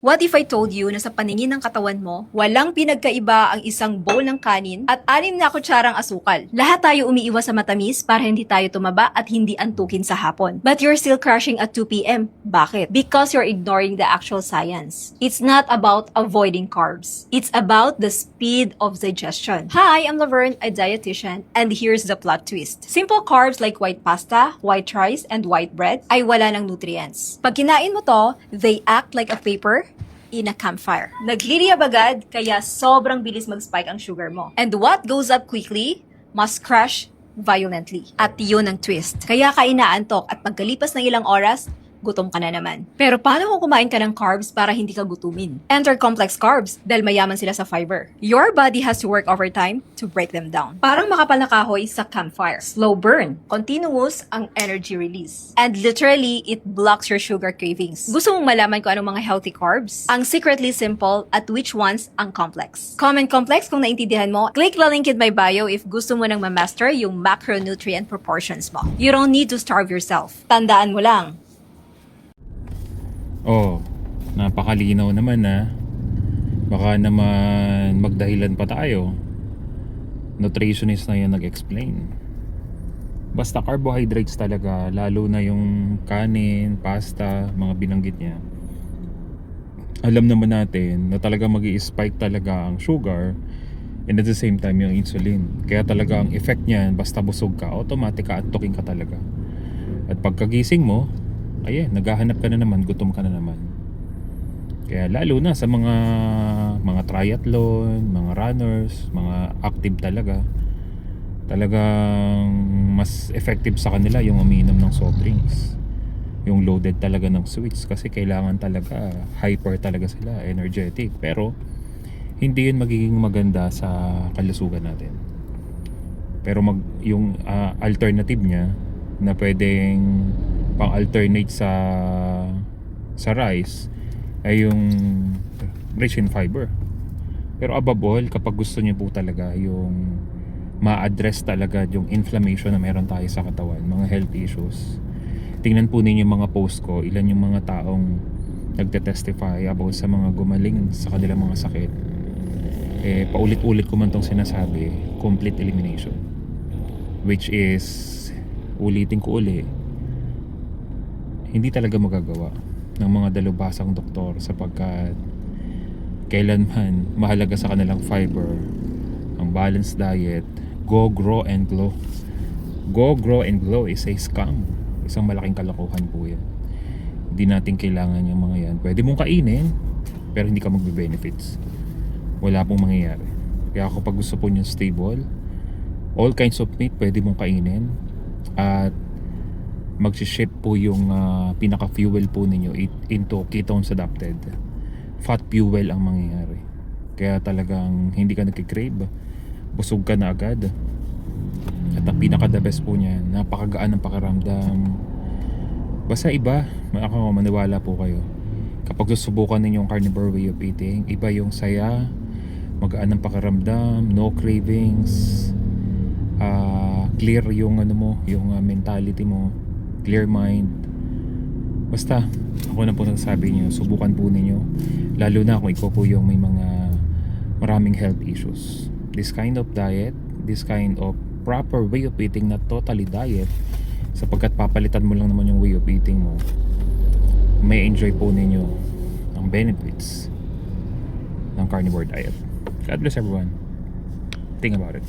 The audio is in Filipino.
What if I told you na sa paningin ng katawan mo, walang pinagkaiba ang isang bowl ng kanin at 6 na kutsarang asukal? Lahat tayo umiiwas sa matamis para hindi tayo tumaba at hindi antukin sa hapon. But you're still crashing at 2 p.m. Bakit? Because you're ignoring the actual science. It's not about avoiding carbs. It's about the speed of digestion. Hi, I'm Laverne, a dietitian, and here's the plot twist. Simple carbs like white pasta, white rice, and white bread ay wala ng nutrients. Pag kinain mo to, they act like a paper in a campfire. Nagliliyab agad, kaya sobrang bilis mag-spike ang sugar mo. And what goes up quickly must crash violently. At yun ang twist. Kaya ka inaantok at pagkalipas ng ilang oras, gutom ka na naman. Pero paano kung kumain ka ng carbs para hindi ka gutumin? Enter complex carbs dahil mayaman sila sa fiber. Your body has to work overtime to break them down. Parang makapal na kahoy sa campfire. Slow burn. Continuous ang energy release. And literally, it blocks your sugar cravings. Gusto mong malaman kung anong mga healthy carbs? Ang secretly simple at which ones ang complex. Comment complex kung naintindihan mo. Click the link in my bio if gusto mo nang ma-master yung macronutrient proportions mo. You don't need to starve yourself. Tandaan mo lang, Oh, napakalinaw naman na. Baka naman magdahilan pa tayo. Nutritionist na yan nag-explain. Basta carbohydrates talaga, lalo na yung kanin, pasta, mga binanggit niya. Alam naman natin na talaga mag-i-spike talaga ang sugar and at the same time yung insulin. Kaya talaga ang effect niyan, basta busog ka, automatic ka, antukin ka talaga. At pagkagising mo, ayan, naghahanap ka na naman, gutom ka na naman. Kaya lalo na sa mga triathlon, mga runners, mga active talaga, talagang mas effective sa kanila yung umiinom ng soft drinks, yung loaded talaga ng sweets, kasi kailangan talaga hyper talaga sila, energetic. Pero hindi yun magiging maganda sa kalusugan natin. Pero yung alternative niya na pwedeng pang-alternate sa rice ay yung rich in fiber. Pero above all, kapag gusto niyo po talaga yung ma-address talaga yung inflammation na meron tayo sa katawan, mga health issues, tingnan po ninyo yung mga post ko, ilan yung mga taong nagte-testify about sa mga gumaling sa kanilang mga sakit. Paulit-ulit ko man tong sinasabi, complete elimination, which is, ulitin ko uli, hindi talaga magagawa ng mga dalubhasang doktor, sapagkat kailanman mahalaga sa kanilang fiber ang balanced diet. Go grow and glow. Go grow and glow is a scam. Isang malaking kalokohan po yan. Hindi natin kailangan yung mga yan. Pwede mong kainin pero hindi ka magbe-benefits. Wala pong mangyayari. Kaya kapag gusto po nyo stable, all kinds of meat pwede mong kainin, at mag-shift po yung pinaka-fuel po ninyo into ketones adapted fat fuel ang mangyayari. Kaya talagang hindi ka nagkikrave, busog ka na agad. At ang pinaka-the best po niyan, napakagaan ng pakiramdam. Basta iba, maniwala po kayo, kapag susubukan ninyo yung carnivore way of eating, iba yung saya, magaan ng pakiramdam, no cravings, clear yung yung mentality mo, clear mind. Basta ako na po nagsabi niyo, subukan po ninyo, lalo na kung ikaw po yung may mga maraming health issues. This kind of diet, this kind of proper way of eating, not totally diet, sapagkat papalitan mo lang naman yung way of eating mo, may enjoy po ninyo ang benefits ng carnivore diet. God bless everyone. Think about it.